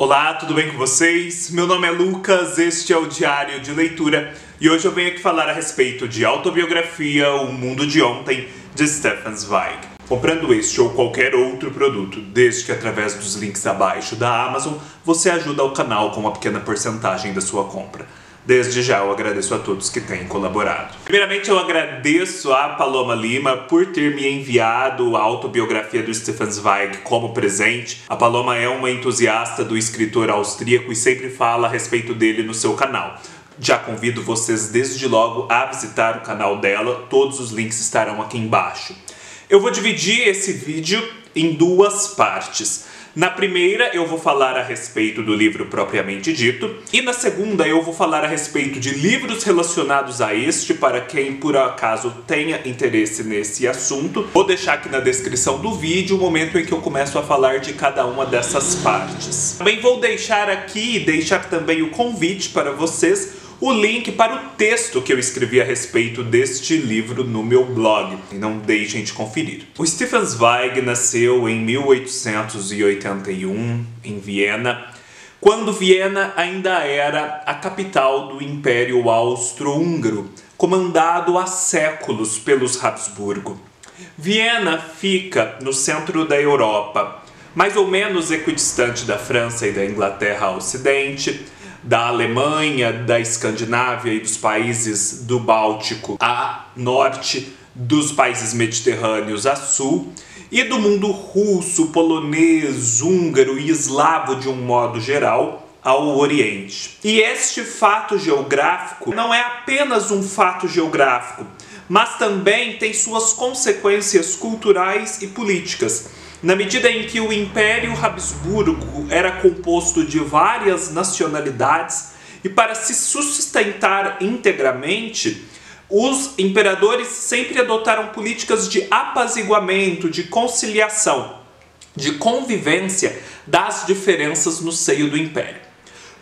Olá, tudo bem com vocês? Meu nome é Lucas, este é o Diário de Leitura e hoje eu venho aqui falar a respeito de autobiografia O Mundo de Ontem, de Stefan Zweig. Comprando este ou qualquer outro produto, desde que através dos links abaixo da Amazon, você ajuda o canal com uma pequena porcentagem da sua compra. Desde já eu agradeço a todos que têm colaborado. Primeiramente eu agradeço a Paloma Lima por ter me enviado a autobiografia do Stefan Zweig como presente. A Paloma é uma entusiasta do escritor austríaco e sempre fala a respeito dele no seu canal. Já convido vocês desde logo a visitar o canal dela, todos os links estarão aqui embaixo. Eu vou dividir esse vídeo em duas partes. Na primeira eu vou falar a respeito do livro propriamente dito e na segunda eu vou falar a respeito de livros relacionados a este para quem por acaso tenha interesse nesse assunto. Vou deixar aqui na descrição do vídeo o momento em que eu começo a falar de cada uma dessas partes. Também vou deixar aqui e deixar também o convite para vocês o link para o texto que eu escrevi a respeito deste livro no meu blog. E não deixem de conferir. O Stefan Zweig nasceu em 1881, em Viena, quando Viena ainda era a capital do Império Austro-Húngaro, comandado há séculos pelos Habsburgo. Viena fica no centro da Europa, mais ou menos equidistante da França e da Inglaterra a ocidente, da Alemanha, da Escandinávia e dos países do Báltico a norte, dos países mediterrâneos a sul, e do mundo russo, polonês, húngaro e eslavo de um modo geral ao oriente. E este fato geográfico não é apenas um fato geográfico, mas também tem suas consequências culturais e políticas. Na medida em que o Império Habsburgo era composto de várias nacionalidades e para se sustentar integramente, os imperadores sempre adotaram políticas de apaziguamento, de conciliação, de convivência das diferenças no seio do Império.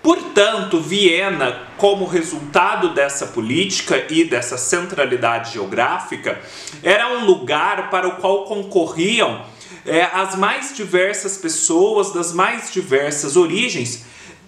Portanto, Viena, como resultado dessa política e dessa centralidade geográfica, era um lugar para o qual concorriam as mais diversas pessoas das mais diversas origens,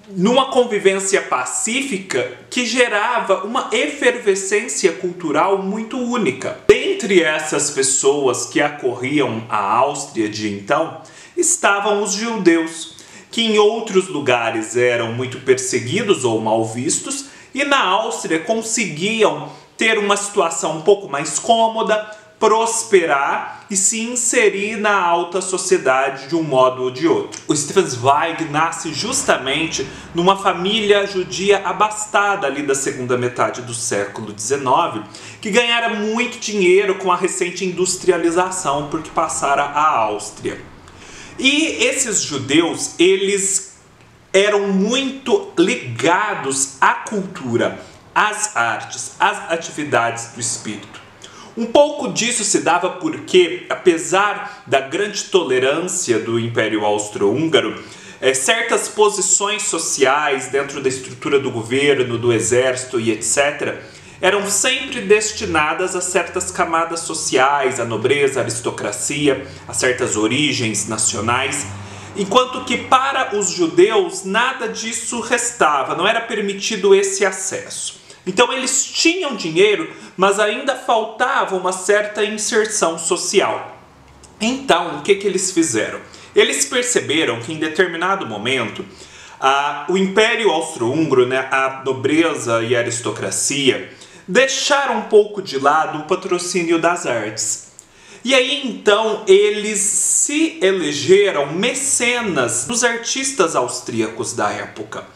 numa convivência pacífica que gerava uma efervescência cultural muito única. Dentre essas pessoas que acorriam à Áustria de então, estavam os judeus, que em outros lugares eram muito perseguidos ou mal vistos, e na Áustria conseguiam ter uma situação um pouco mais cômoda, prosperar e se inserir na alta sociedade de um modo ou de outro. O Stefan Zweig nasce justamente numa família judia abastada ali da segunda metade do século XIX, que ganhara muito dinheiro com a recente industrialização porque passara à Áustria. E esses judeus, eles eram muito ligados à cultura, às artes, às atividades do espírito. Um pouco disso se dava porque, apesar da grande tolerância do Império Austro-Húngaro, certas posições sociais dentro da estrutura do governo, do exército e etc., eram sempre destinadas a certas camadas sociais, a nobreza, a aristocracia, a certas origens nacionais, enquanto que para os judeus nada disso restava, não era permitido esse acesso. Então eles tinham dinheiro, mas ainda faltava uma certa inserção social. Então, o que eles fizeram? Eles perceberam que em determinado momento, o Império Austro-Húngaro, a nobreza e a aristocracia, deixaram um pouco de lado o patrocínio das artes. E aí então eles se elegeram mecenas dos artistas austríacos da época.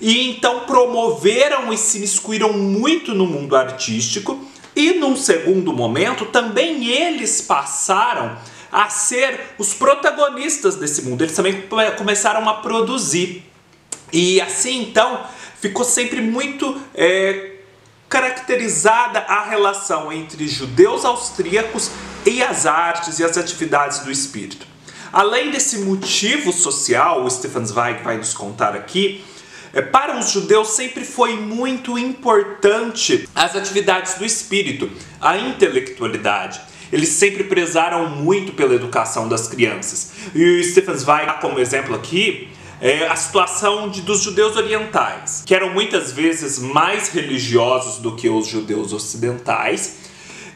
E então promoveram e se miscuíram muito no mundo artístico e num segundo momento também eles passaram a ser os protagonistas desse mundo. Eles também começaram a produzir. E assim então ficou sempre muito caracterizada a relação entre judeus austríacos e as artes e as atividades do espírito. Além desse motivo social, o Stefan Zweig vai nos contar aqui, para os judeus sempre foi muito importante as atividades do espírito, a intelectualidade. Eles sempre prezaram muito pela educação das crianças. E o Stefan Zweig, como exemplo aqui, a situação dos judeus orientais, que eram muitas vezes mais religiosos do que os judeus ocidentais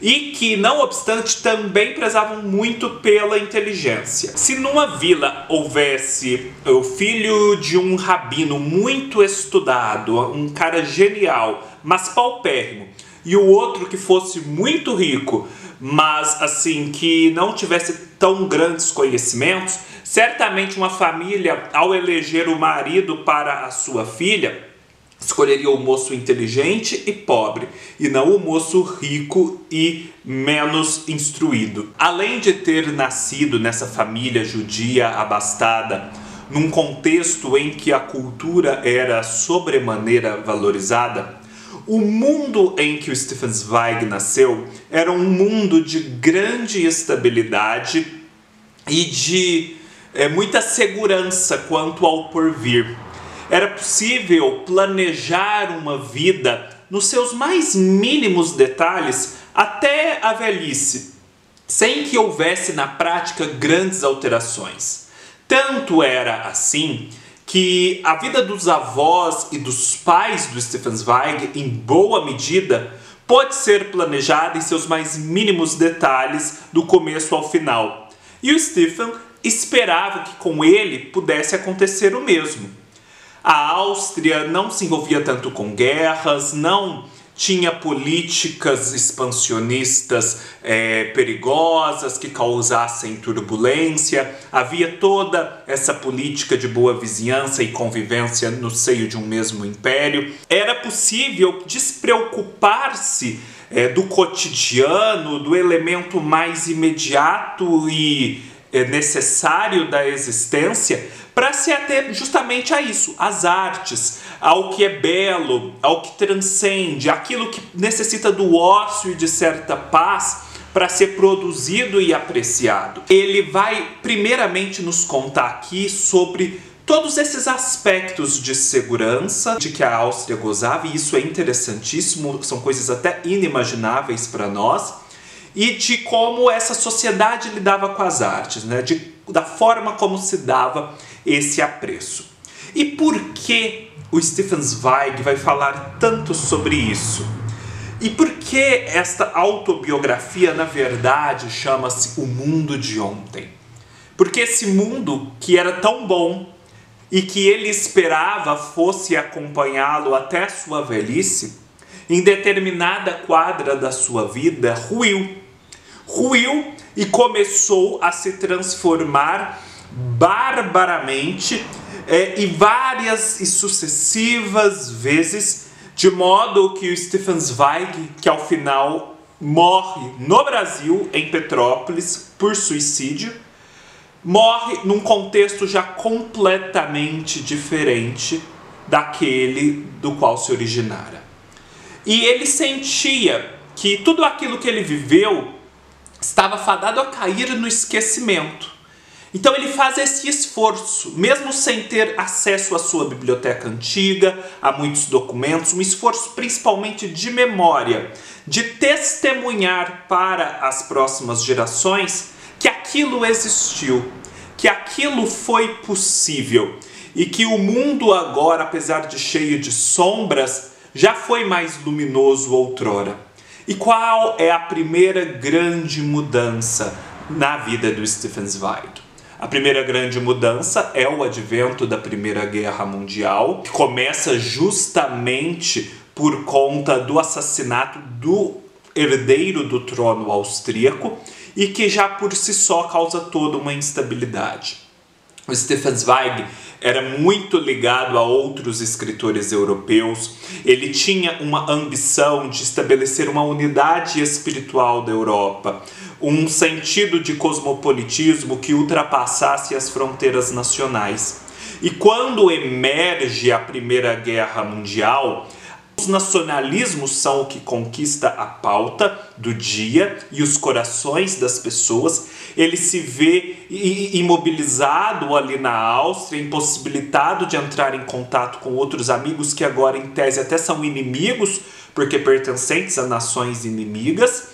e que, não obstante, também prezavam muito pela inteligência. Se numa vila houvesse o filho de um rabino muito estudado, um cara genial, mas paupérrimo, e o outro que fosse muito rico, mas assim, que não tivesse tão grandes conhecimentos, certamente uma família, ao eleger o marido para a sua filha, escolheria o moço inteligente e pobre, e não o moço rico e menos instruído. Além de ter nascido nessa família judia abastada, num contexto em que a cultura era sobremaneira valorizada, o mundo em que o Stefan Zweig nasceu era um mundo de grande estabilidade e de muita segurança quanto ao porvir. Era possível planejar uma vida nos seus mais mínimos detalhes até a velhice, sem que houvesse na prática grandes alterações. Tanto era assim que a vida dos avós e dos pais do Stefan Zweig, em boa medida, pode ser planejada em seus mais mínimos detalhes, do começo ao final. E o Stefan esperava que com ele pudesse acontecer o mesmo. A Áustria não se envolvia tanto com guerras, não tinha políticas expansionistas perigosas que causassem turbulência. Havia toda essa política de boa vizinhança e convivência no seio de um mesmo império. Era possível despreocupar-se do cotidiano, do elemento mais imediato e necessário da existência, para se ater justamente a isso, às artes, ao que é belo, ao que transcende, aquilo que necessita do ócio e de certa paz para ser produzido e apreciado. Ele vai primeiramente nos contar aqui sobre todos esses aspectos de segurança de que a Áustria gozava, e isso é interessantíssimo, são coisas até inimagináveis para nós, e de como essa sociedade lidava com as artes, né? Da forma como se dava esse apreço. E por que o Stefan Zweig vai falar tanto sobre isso? E por que esta autobiografia, na verdade, chama-se O Mundo de Ontem? Porque esse mundo que era tão bom e que ele esperava fosse acompanhá-lo até a sua velhice, em determinada quadra da sua vida, ruiu e começou a se transformar barbaramente e várias e sucessivas vezes, de modo que o Stefan Zweig, que ao final morre no Brasil, em Petrópolis, por suicídio, morre num contexto já completamente diferente daquele do qual se originara. E ele sentia que tudo aquilo que ele viveu estava fadado a cair no esquecimento. Então ele faz esse esforço, mesmo sem ter acesso à sua biblioteca antiga, a muitos documentos, um esforço principalmente de memória, de testemunhar para as próximas gerações que aquilo existiu, que aquilo foi possível e que o mundo agora, apesar de cheio de sombras, já foi mais luminoso outrora. E qual é a primeira grande mudança na vida do Stefan Zweig? A primeira grande mudança é o advento da Primeira Guerra Mundial, que começa justamente por conta do assassinato do herdeiro do trono austríaco e que já por si só causa toda uma instabilidade. O Stefan Zweig era muito ligado a outros escritores europeus. Ele tinha uma ambição de estabelecer uma unidade espiritual da Europa, um sentido de cosmopolitismo que ultrapassasse as fronteiras nacionais. E quando emerge a Primeira Guerra Mundial, os nacionalismos são o que conquista a pauta do dia e os corações das pessoas. Ele se vê imobilizado ali na Áustria, impossibilitado de entrar em contato com outros amigos que agora, em tese, até são inimigos, porque pertencentes a nações inimigas.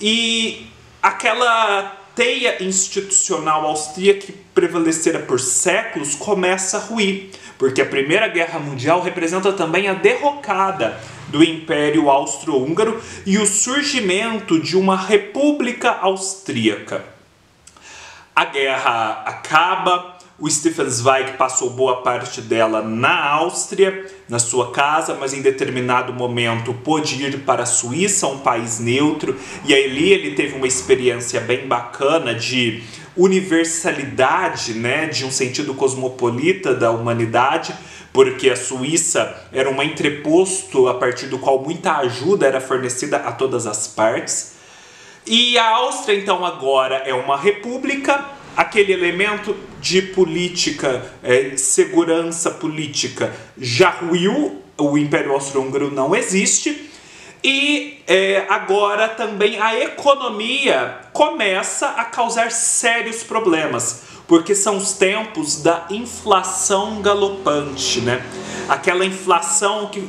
E aquela teia institucional austríaca que prevalecera por séculos começa a ruir, porque a Primeira Guerra Mundial representa também a derrocada do Império Austro-Húngaro e o surgimento de uma república austríaca. A guerra acaba, o Stefan Zweig passou boa parte dela na Áustria, na sua casa, mas em determinado momento pôde ir para a Suíça, um país neutro, e ali ele teve uma experiência bem bacana de universalidade, né, de um sentido cosmopolita da humanidade, porque a Suíça era um entreposto a partir do qual muita ajuda era fornecida a todas as partes. E a Áustria, então, agora é uma república, aquele elemento de política, segurança política já ruiu, o Império Austro-Húngaro não existe, e agora também a economia começa a causar sérios problemas, porque são os tempos da inflação galopante, né? Aquela inflação que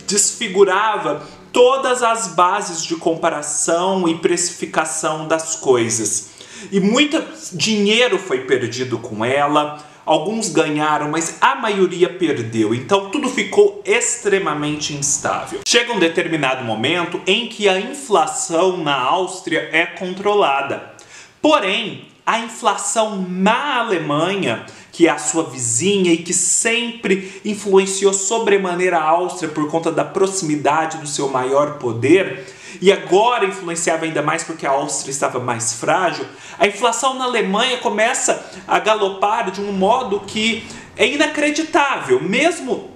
desfigurava todas as bases de comparação e precificação das coisas. E muito dinheiro foi perdido com ela, alguns ganharam, mas a maioria perdeu. Então tudo ficou extremamente instável. Chega um determinado momento em que a inflação na Áustria é controlada. Porém, a inflação na Alemanha, que é a sua vizinha e que sempre influenciou sobremaneira a Áustria por conta da proximidade do seu maior poder, e agora influenciava ainda mais porque a Áustria estava mais frágil, a inflação na Alemanha começa a galopar de um modo que é inacreditável. Mesmo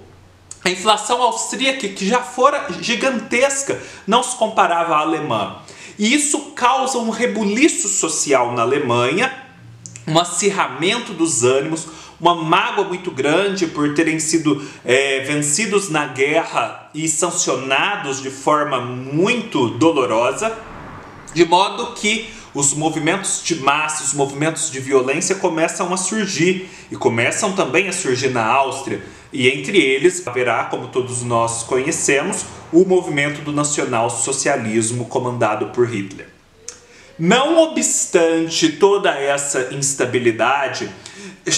a inflação austríaca, que já fora gigantesca, não se comparava à alemã. E isso causa um rebuliço social na Alemanha, um acirramento dos ânimos, uma mágoa muito grande por terem sido vencidos na guerra e sancionados de forma muito dolorosa, de modo que os movimentos de massa, os movimentos de violência começam a surgir, e começam também a surgir na Áustria, e entre eles haverá, como todos nós conhecemos, o movimento do nacional-socialismo comandado por Hitler. Não obstante toda essa instabilidade,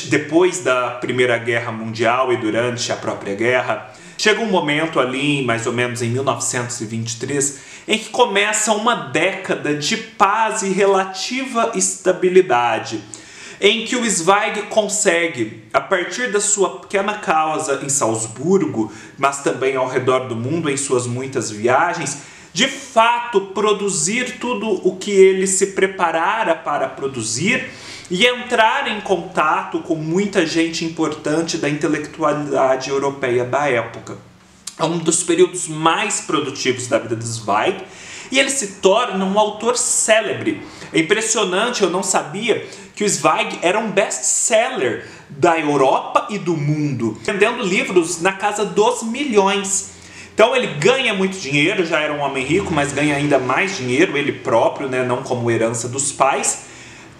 depois da Primeira Guerra Mundial e durante a própria guerra, chega um momento ali, mais ou menos em 1923, em que começa uma década de paz e relativa estabilidade, em que o Zweig consegue, a partir da sua pequena casa em Salzburgo, mas também ao redor do mundo em suas muitas viagens, de fato produzir tudo o que ele se preparara para produzir e entrar em contato com muita gente importante da intelectualidade europeia da época. É um dos períodos mais produtivos da vida de Zweig, e ele se torna um autor célebre. É impressionante, eu não sabia que o Zweig era um best-seller da Europa e do mundo, vendendo livros na casa dos milhões. Então ele ganha muito dinheiro, já era um homem rico, mas ganha ainda mais dinheiro, ele próprio, né, não como herança dos pais.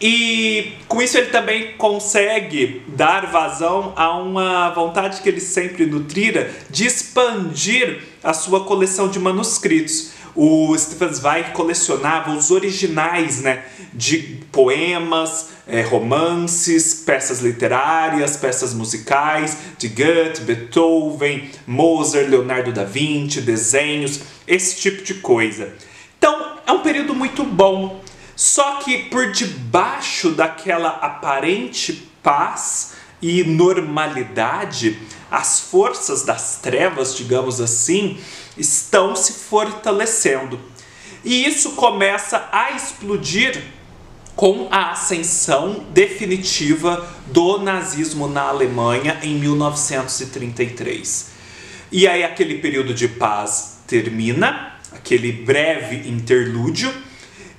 E com isso ele também consegue dar vazão a uma vontade que ele sempre nutrira de expandir a sua coleção de manuscritos. O Stefan Zweig colecionava os originais, né, de poemas, romances, peças literárias, peças musicais, de Goethe, Beethoven, Mozart, Leonardo da Vinci, desenhos, esse tipo de coisa. Então é um período muito bom. Só que por debaixo daquela aparente paz e normalidade, as forças das trevas, digamos assim, estão se fortalecendo. E isso começa a explodir com a ascensão definitiva do nazismo na Alemanha em 1933. E aí aquele período de paz termina, aquele breve interlúdio,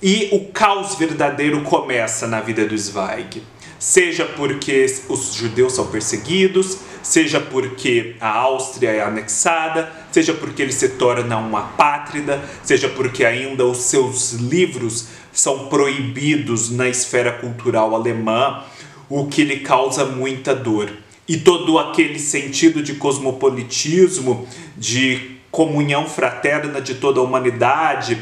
e o caos verdadeiro começa na vida do Zweig. Seja porque os judeus são perseguidos, seja porque a Áustria é anexada, seja porque ele se torna um apátrida, seja porque ainda os seus livros são proibidos na esfera cultural alemã, o que lhe causa muita dor. E todo aquele sentido de cosmopolitismo, de comunhão fraterna de toda a humanidade,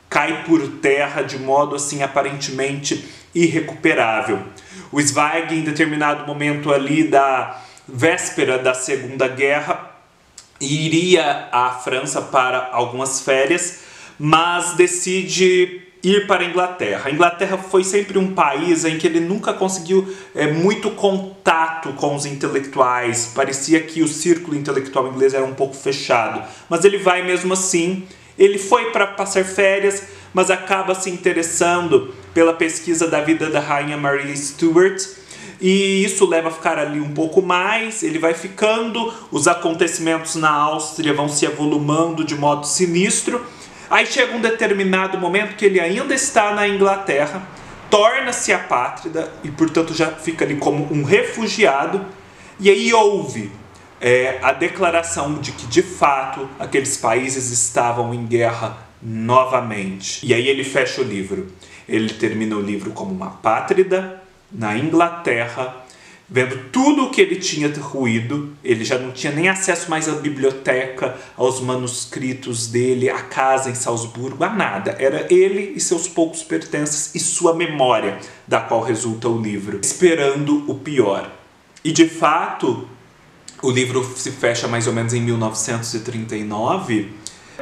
cai por terra de modo assim aparentemente irrecuperável. O Zweig, em determinado momento ali da véspera da Segunda Guerra, iria à França para algumas férias, mas decide ir para a Inglaterra. A Inglaterra foi sempre um país em que ele nunca conseguiu muito contato com os intelectuais. Parecia que o círculo intelectual inglês era um pouco fechado. Mas ele vai mesmo assim. Ele foi para passar férias, mas acaba se interessando pela pesquisa da vida da Rainha Maria Stuart. E isso leva a ficar ali um pouco mais. Ele vai ficando, os acontecimentos na Áustria vão se avolumando de modo sinistro. Aí chega um determinado momento que ele ainda está na Inglaterra, torna-se apátrida e, portanto, já fica ali como um refugiado. E aí houve a declaração de que, de fato, aqueles países estavam em guerra novamente. E aí ele fecha o livro. Ele termina o livro como uma apátrida na Inglaterra, vendo tudo o que ele tinha ruído. Ele já não tinha nem acesso mais à biblioteca, aos manuscritos dele, à casa em Salzburgo, a nada. Era ele e seus poucos pertences e sua memória, da qual resulta o livro, esperando o pior. E de fato, o livro se fecha mais ou menos em 1939.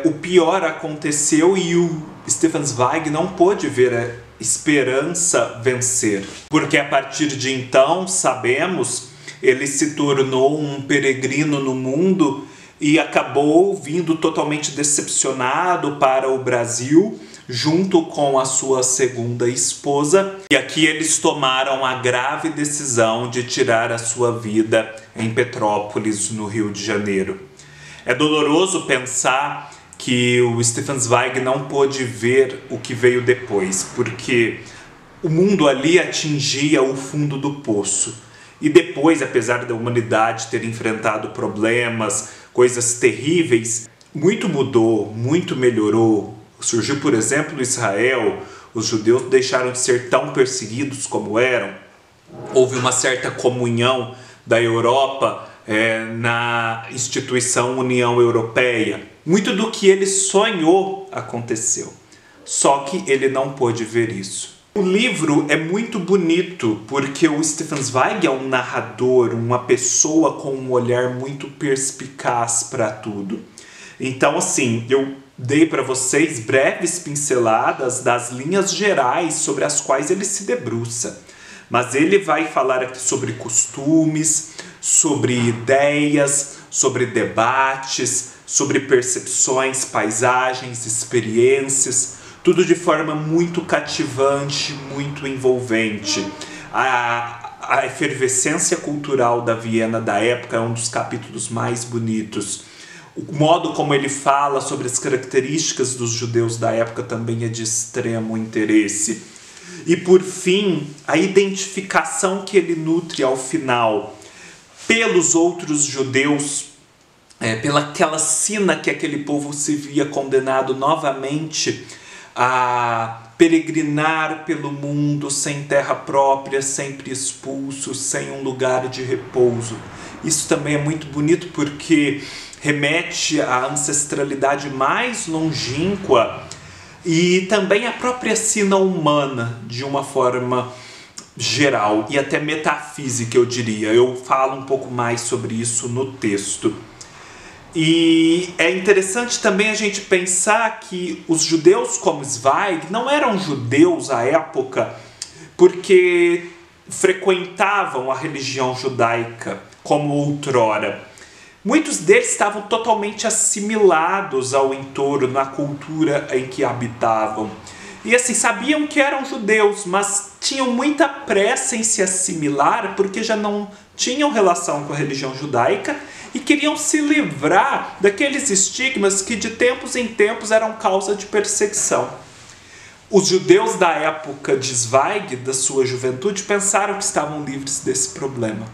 O pior aconteceu e o Stefan Zweig não pôde ver a esperança vencer, porque a partir de então, sabemos, ele se tornou um peregrino no mundo e acabou vindo totalmente decepcionado para o Brasil, junto com a sua segunda esposa, e aqui eles tomaram a grave decisão de tirar a sua vida em Petrópolis, no Rio de Janeiro. É doloroso pensar que o Stefan Zweig não pôde ver o que veio depois, porque o mundo ali atingia o fundo do poço. E depois, apesar da humanidade ter enfrentado problemas, coisas terríveis, muito mudou, muito melhorou. Surgiu, por exemplo, Israel, os judeus deixaram de ser tão perseguidos como eram. Houve uma certa comunhão da Europa na instituição União Europeia. Muito do que ele sonhou aconteceu, só que ele não pôde ver isso. O livro é muito bonito porque o Stefan Zweig é um narrador, uma pessoa com um olhar muito perspicaz para tudo. Então, assim, eu dei para vocês breves pinceladas das linhas gerais sobre as quais ele se debruça. Mas ele vai falar aqui sobre costumes, sobre ideias, sobre debates, sobre percepções, paisagens, experiências, tudo de forma muito cativante, muito envolvente. A efervescência cultural da Viena da época é um dos capítulos mais bonitos. O modo como ele fala sobre as características dos judeus da época também é de extremo interesse. E por fim, a identificação que ele nutre ao final pelos outros judeus, pelaquela sina que aquele povo se via condenado novamente a peregrinar pelo mundo sem terra própria, sempre expulsos, sem um lugar de repouso. Isso também é muito bonito porque remete à ancestralidade mais longínqua e também à própria sina humana, de uma forma geral e até metafísica, eu diria. Eu falo um pouco mais sobre isso no texto. E é interessante também a gente pensar que os judeus como Zweig não eram judeus à época porque frequentavam a religião judaica como outrora. Muitos deles estavam totalmente assimilados ao entorno, à cultura em que habitavam. E assim, sabiam que eram judeus, mas tinham muita pressa em se assimilar porque já não tinham relação com a religião judaica e queriam se livrar daqueles estigmas que de tempos em tempos eram causa de perseguição. Os judeus da época de Zweig, da sua juventude, pensaram que estavam livres desse problema,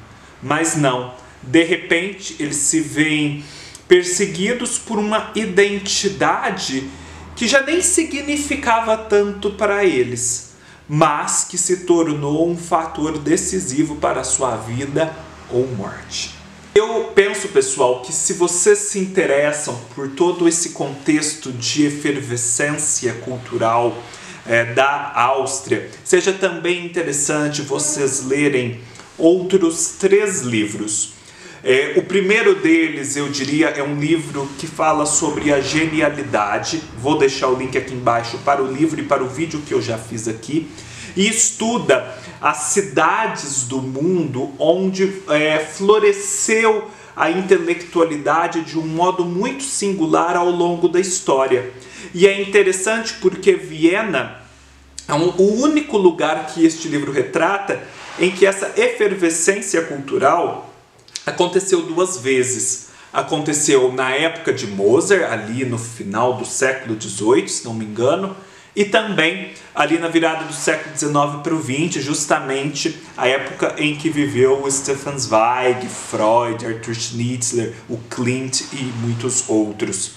mas não. De repente, eles se veem perseguidos por uma identidade que já nem significava tanto para eles, mas que se tornou um fator decisivo para a sua vida ou morte. Eu penso, pessoal, que se vocês se interessam por todo esse contexto de efervescência cultural da Áustria. Seja também interessante vocês lerem outros 3 livros. O primeiro deles, eu diria, é um livro que fala sobre a genialidade. Vou deixar o link aqui embaixo para o livro e para o vídeo que eu já fiz aqui. E estuda as cidades do mundo onde floresceu a intelectualidade de um modo muito singular ao longo da história. E é interessante porque Viena é o único lugar que este livro retrata em que essa efervescência cultural aconteceu 2 vezes. Aconteceu na época de Mozart, ali no final do século XVIII, se não me engano, e também ali na virada do século XIX para o XX, justamente a época em que viveu o Stefan Zweig, Freud, Arthur Schnitzler, o Klimt e muitos outros.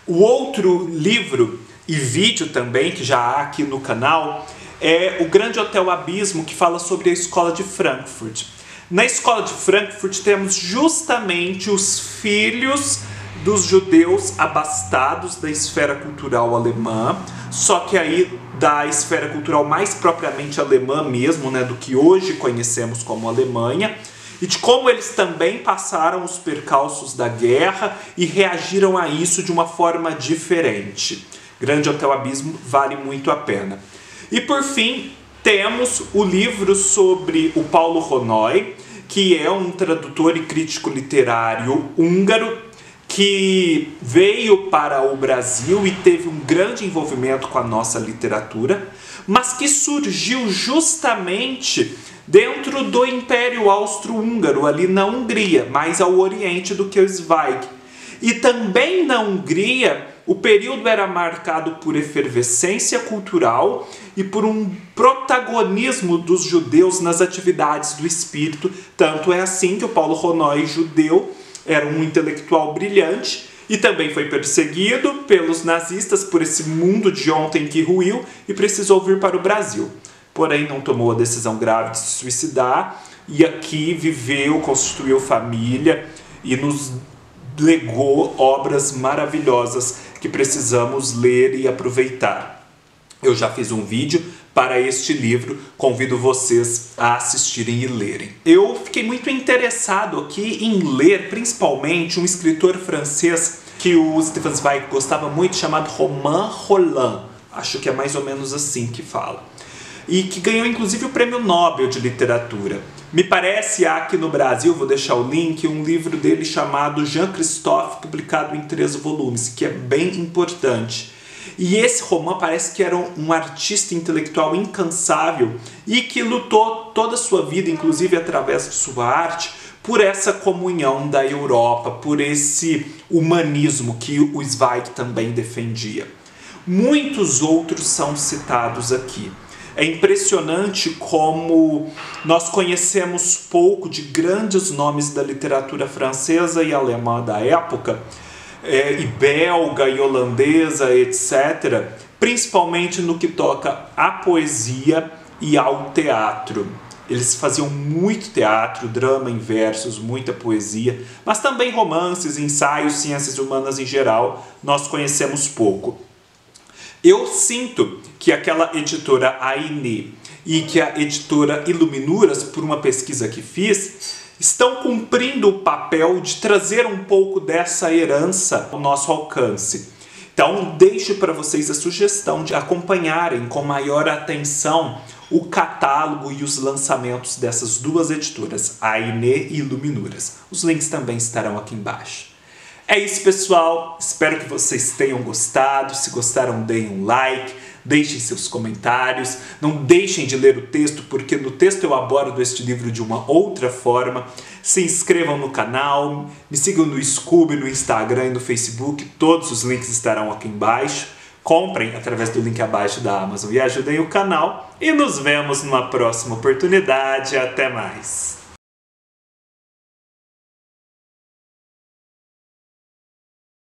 O outro livro e vídeo também, que já há aqui no canal, é O Grande Hotel Abismo, que fala sobre a Escola de Frankfurt. Na Escola de Frankfurt temos justamente os filhos dos judeus abastados da esfera cultural alemã, só que aí da esfera cultural mais propriamente alemã mesmo, do que hoje conhecemos como Alemanha, e de como eles também passaram os percalços da guerra e reagiram a isso de uma forma diferente. Grande Hotel Abismo vale muito a pena. E por fim, temos o livro sobre o Paulo Honnoy, que é um tradutor e crítico literário húngaro que veio para o Brasil e teve um grande envolvimento com a nossa literatura, mas que surgiu justamente dentro do Império Austro-Húngaro, ali na Hungria, mais ao oriente do que o Zweig. E também na Hungria, o período era marcado por efervescência cultural e por um protagonismo dos judeus nas atividades do espírito. Tanto é assim que o Paulo Honnoy, judeu, era um intelectual brilhante e também foi perseguido pelos nazistas por esse mundo de ontem que ruiu e precisou vir para o Brasil. Porém, não tomou a decisão grave de se suicidar e aqui viveu, constituiu família e nos legou obras maravilhosas que precisamos ler e aproveitar. Eu já fiz um vídeo para este livro, convido vocês a assistirem e lerem. Eu fiquei muito interessado aqui em ler, principalmente, um escritor francês que o Stefan Zweig gostava muito, chamado Romain Rolland. Acho que é mais ou menos assim que fala. E que ganhou inclusive o Prêmio Nobel de Literatura. Me parece há aqui no Brasil, vou deixar o link, um livro dele chamado Jean Christophe, publicado em 3 volumes, que é bem importante. E esse Romain parece que era um artista intelectual incansável e que lutou toda a sua vida, inclusive através de sua arte, por essa comunhão da Europa, por esse humanismo que o Zweig também defendia. Muitos outros são citados aqui. É impressionante como nós conhecemos pouco de grandes nomes da literatura francesa e alemã da época, e belga e holandesa, etc., principalmente no que toca à poesia e ao teatro. Eles faziam muito teatro, drama em versos, muita poesia, mas também romances, ensaios, ciências humanas em geral, nós conhecemos pouco. Eu sinto que aquela editora Aine e que a editora Iluminuras, por uma pesquisa que fiz, estão cumprindo o papel de trazer um pouco dessa herança ao nosso alcance. Então, deixo para vocês a sugestão de acompanharem com maior atenção o catálogo e os lançamentos dessas 2 editoras, Aine e Iluminuras. Os links também estarão aqui embaixo. É isso, pessoal. Espero que vocês tenham gostado. Se gostaram, deem um like, deixem seus comentários. Não deixem de ler o texto, porque no texto eu abordo este livro de uma outra forma. Se inscrevam no canal, me sigam no Scoob, no Instagram e no Facebook. Todos os links estarão aqui embaixo. Comprem através do link abaixo da Amazon e ajudem o canal. E nos vemos numa próxima oportunidade. Até mais!